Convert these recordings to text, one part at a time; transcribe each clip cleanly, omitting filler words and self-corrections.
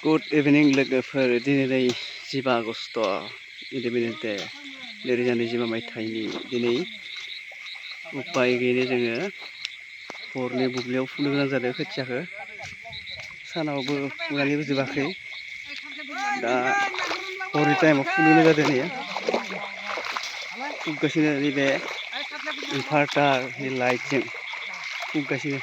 Good evening लोगोफोर दिनै 15 August independence day 2025 मायथाइनि दिनै उपाय गैयैनो जोङो हरनि बुब्लियाव फुनो गोनां जादों खोथियाखौ सानावबो फुनानैबो जोबाखै दा हरनि टाइमाव फुनो गोनां जादों नै फुगासिनो नैबे इनभार्टारनि लाइटजों फुगासिनो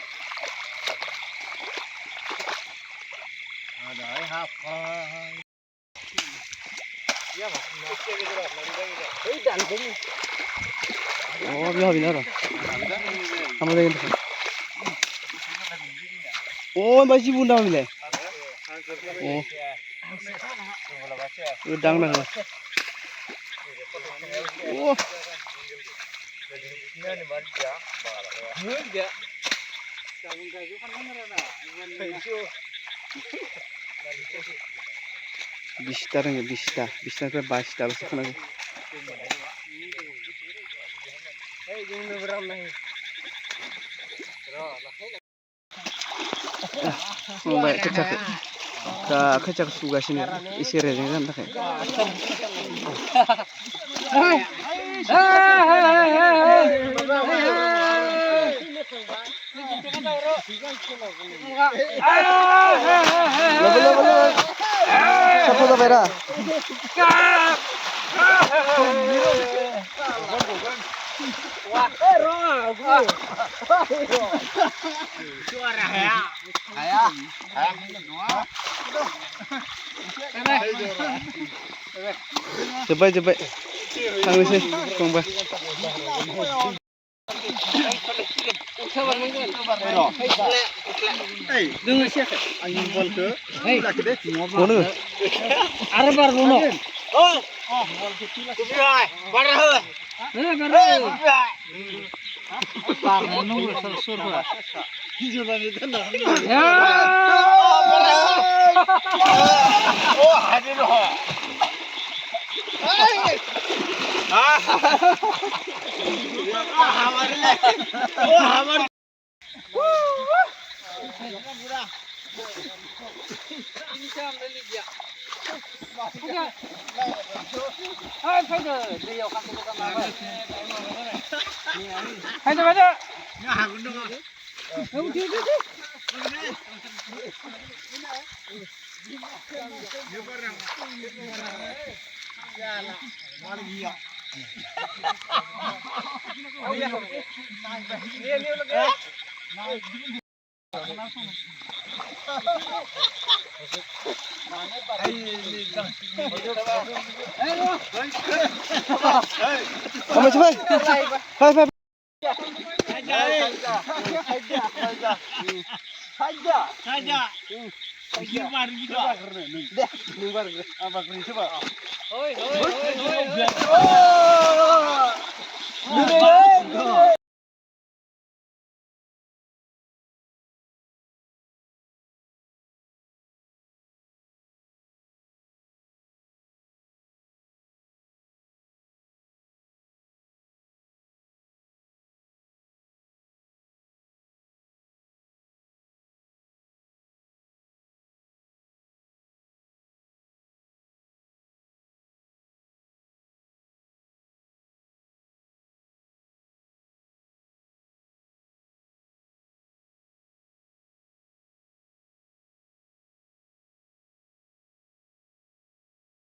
Oh, biar biar lah. Kamu lagi tu. Oh, masih bunda bila. Oh, udang dah. Oh. Bista dengan bista ke basta besok lagi. Baik kecak suga sini isi rezeki kan tak? Siapa tu Vera? Cepat. Kami sih, kongba. Hey, dengar siapa? Angin bol ke? Hey, mana? Arbar mana? Oh, bol kecil lah. Kubirai, barah. Barah. Par mana sur. Hijau bani tanah. Ya. Oh, hadir loh. Hey. Hamar. Ini siapa ni dia? Hai, dia kan tu kan apa? Hai, ada. Ya, gunung. Udah. Jalan, mari dia. Saja.